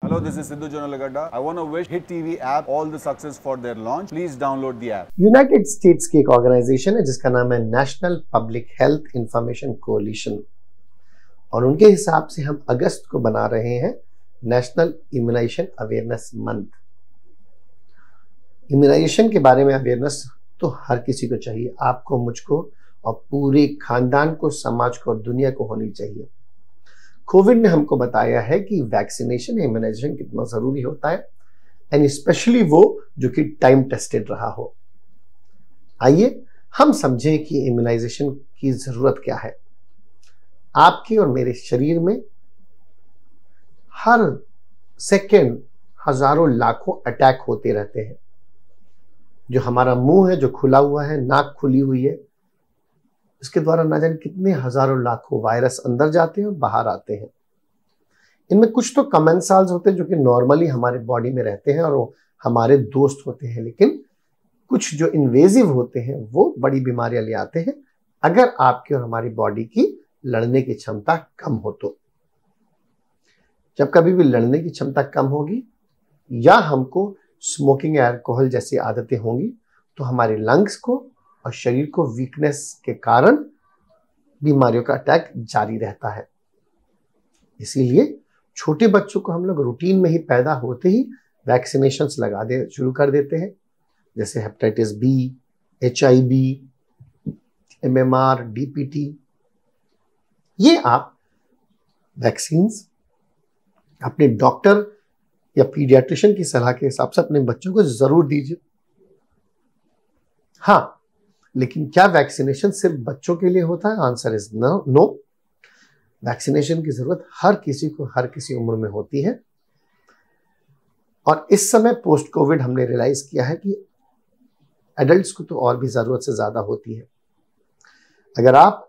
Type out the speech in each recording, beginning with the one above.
Hello, this is Sidhu Jonalagada. I want to wish Hit TV app all the success for their launch. Please download the app. United States की एक organization है जिसका नाम है National Public Health Information Coalition, और उनके हिसाब से हम अगस्त को बना रहे हैं national immunization awareness month. Immunization के बारे में अवेयरनेस तो हर किसी को चाहिए, आपको, मुझको और पूरे खानदान को, समाज को और दुनिया को होनी चाहिए। कोविड ने हमको बताया है कि वैक्सीनेशन, इम्यूनाइजेशन कितना जरूरी होता है, एंड स्पेशली वो जो कि टाइम टेस्टेड रहा हो। आइए हम समझें कि इम्यूनाइजेशन की जरूरत क्या है। आपके और मेरे शरीर में हर सेकेंड हजारों लाखों अटैक होते रहते हैं। जो हमारा मुंह है जो खुला हुआ है, नाक खुली हुई है, इसके द्वारा ना जाने कितने हजारों लाखों वायरस अंदर जाते हैं और बाहर आते हैं। इनमें कुछ तो कमेंसाल्स होते हैं जो कि नॉर्मली हमारे बॉडी में रहते हैं और वो हमारे दोस्त होते हैं, लेकिन कुछ जो इन्वेजिव होते हैं वो बड़ी बीमारियां ले आते हैं अगर आपकी और हमारी बॉडी की लड़ने की क्षमता कम हो तो। जब कभी भी लड़ने की क्षमता कम होगी या हमको स्मोकिंग या अल्कोहल जैसी आदतें होंगी तो हमारे लंग्स को और शरीर को वीकनेस के कारण बीमारियों का अटैक जारी रहता है। इसीलिए छोटे बच्चों को हम लोग रूटीन में ही पैदा होते ही वैक्सीनेशंस शुरू कर देते हैं, जैसे hepatitis B, HIV, MMR, DPT। ये आप वैक्सीन्स अपने डॉक्टर या पीडियाट्रिशियन की सलाह के हिसाब से अपने बच्चों को जरूर दीजिए। हाँ, लेकिन क्या वैक्सीनेशन सिर्फ बच्चों के लिए होता है? Answer is no. वैक्सीनेशन की जरूरत हर किसी को, हर किसी उम्र में होती है। और इस समय पोस्ट कोविड हमने रियलाइज किया है कि एडल्ट्स को तो और भी जरूरत से ज्यादा होती है। अगर आप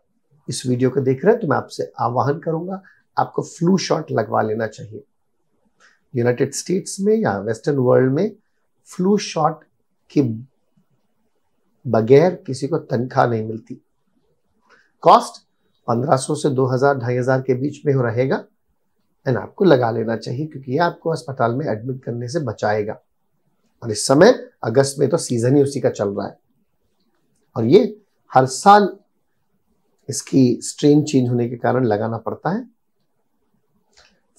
इस वीडियो को देख रहे हैं तो मैं आपसे आह्वान करूंगा, आपको फ्लू शॉट लगवा लेना चाहिए। यूनाइटेड स्टेट्स में या वेस्टर्न वर्ल्ड में फ्लू शॉट की बगैर किसी को तनख्वाह नहीं मिलती। कॉस्ट 1500 से 2000, 2500 के बीच में हो रहेगा, एंड आपको लगा लेना चाहिए क्योंकि ये आपको अस्पताल में एडमिट करने से बचाएगा। और इस समय अगस्त में तो सीजन ही उसी का चल रहा है, और ये हर साल इसकी स्ट्रेन चेंज होने के कारण लगाना पड़ता है।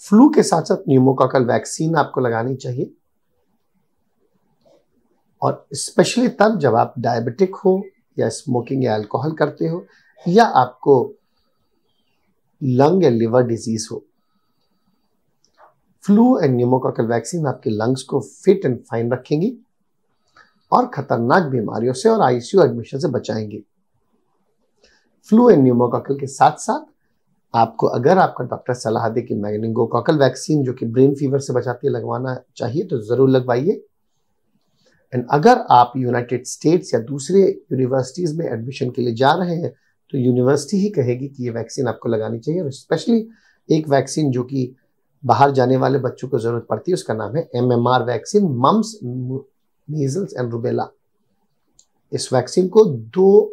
फ्लू के साथ साथ न्यूमोकॉकल वैक्सीन आपको लगानी चाहिए, और स्पेशली तब जब आप डायबिटिक हो या स्मोकिंग या अल्कोहल करते हो या आपको लंग या लिवर डिजीज हो। फ्लू एंड न्यूमोकॉकल वैक्सीन आपके लंग्स को फिट एंड फाइन रखेंगी और खतरनाक बीमारियों से और ICU एडमिशन से बचाएंगे। फ्लू एंड न्यूमोकॉकल के साथ साथ आपको, अगर आपका डॉक्टर सलाह दे कि मेनिंगोकॉकल वैक्सीन जो कि ब्रेन फीवर से बचाती है लगवाना चाहिए तो जरूर लगवाइए। एंड अगर आप यूनाइटेड स्टेट्स या दूसरे यूनिवर्सिटीज में एडमिशन के लिए जा रहे हैं तो यूनिवर्सिटी ही कहेगी कि ये वैक्सीन आपको लगानी चाहिए। और स्पेशली एक वैक्सीन जो कि बाहर जाने वाले बच्चों को जरूरत पड़ती है, उसका नाम है MMR vaccine, mumps, measles and rubella. इस वैक्सीन को 2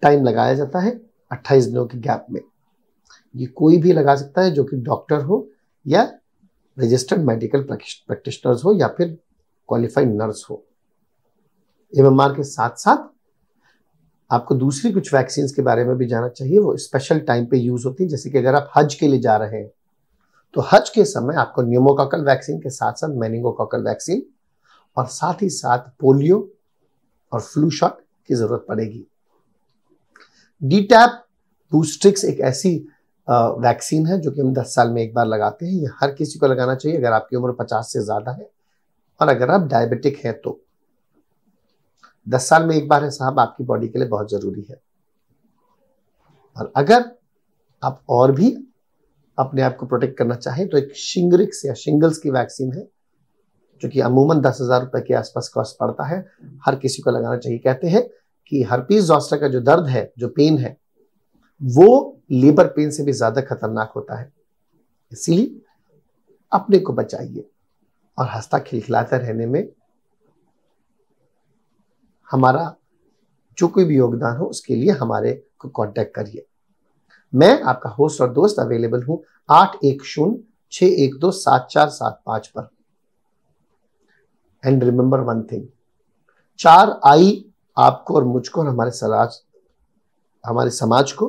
टाइम लगाया जाता है 28 दिनों के गैप में। ये कोई भी लगा सकता है जो कि डॉक्टर हो या रजिस्टर्ड मेडिकल प्रैक्टिशनर्स हो या फिर क्वालिफाइड नर्स हो। MMR के साथ साथ आपको दूसरी कुछ वैक्सीन के बारे में भी जानना चाहिए, वो स्पेशल टाइम पे यूज होती है। जैसे कि अगर आप हज के लिए जा रहे हैं तो हज के समय आपको न्यूमोकॉकल वैक्सीन के साथ साथ मेनिंगोकॉकल वैक्सीन और साथ ही साथ पोलियो और फ्लू शॉट की जरूरत पड़ेगी। DTaP बूस्ट्रिक्स एक ऐसी वैक्सीन है जो कि हम 10 साल में एक बार लगाते हैं। ये हर किसी को लगाना चाहिए अगर आपकी उम्र 50 से ज्यादा है और अगर आप डायबिटिक हैं तो 10 साल में एक बार है साहब, आपकी बॉडी के लिए बहुत जरूरी है। और अगर आप और भी अपने आप को प्रोटेक्ट करना चाहें तो एक शिंग्रिक्स या शिंगल्स की वैक्सीन है जो कि अमूमन 10,000 रुपए के आसपास कॉस्ट पड़ता है, हर किसी को लगाना चाहिए। कहते हैं कि हर्पीज ज़ोस्टर का जो दर्द है, जो पेन है, वो लेबर पेन से भी ज्यादा खतरनाक होता है। इसीलिए अपने को बचाइए और हंसता खिलखिलाता रहने में हमारा जो कोई भी योगदान हो उसके लिए हमारे को कांटेक्ट करिए। मैं आपका होस्ट और दोस्त अवेलेबल हूं 810 61274745 पर। And remember one thing, 4 I आपको और मुझको और हमारे समाज को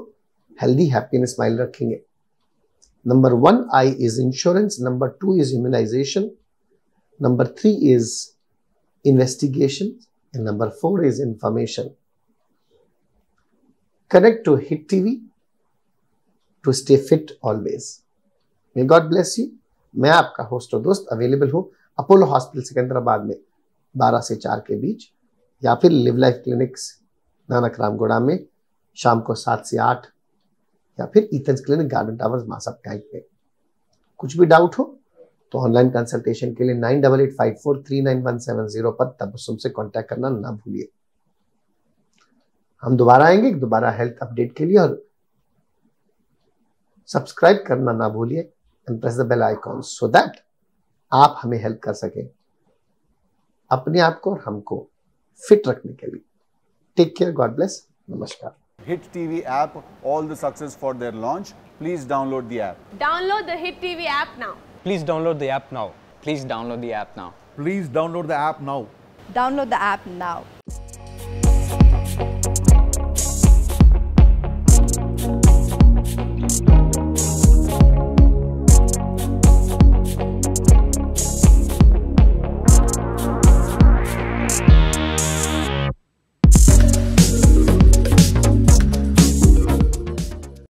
हेल्दी, हैप्पी एंड स्माइल रखेंगे। Number 1 I is insurance, number 2 is immunization, number 3 is investigation and number 4 is information. Connect to hit TV to stay fit always. May God bless you. मैं आपका होस्ट और दोस्त available हूं Apollo hospital Secunderabad में 12 से 4 के बीच, या फिर live life clinics Nanakramguda में शाम को 7 से 8, या फिर Ethan's clinic garden towers Masab tank में। कुछ भी डाउट हो तो ऑनलाइन कंसल्टेशन के लिए 9885439170 पर तबस्सुम से कांटेक्ट करना ना भूलिए। हम दोबारा आएंगे दोबारा हेल्थ अपडेट के लिए, और सब्सक्राइब करना ना भूलिए and press the bell icon so that आप हमें हेल्प कर सकें अपने आप को और हमको फिट रखने के लिए। टेक केयर, गॉड ब्लेस, नमस्कार। Hit TV app, all the success for their launch. Please download the app. Download the Hit TV app now. Please download the app now. Please download the app now. Please download the app now. Download the app now.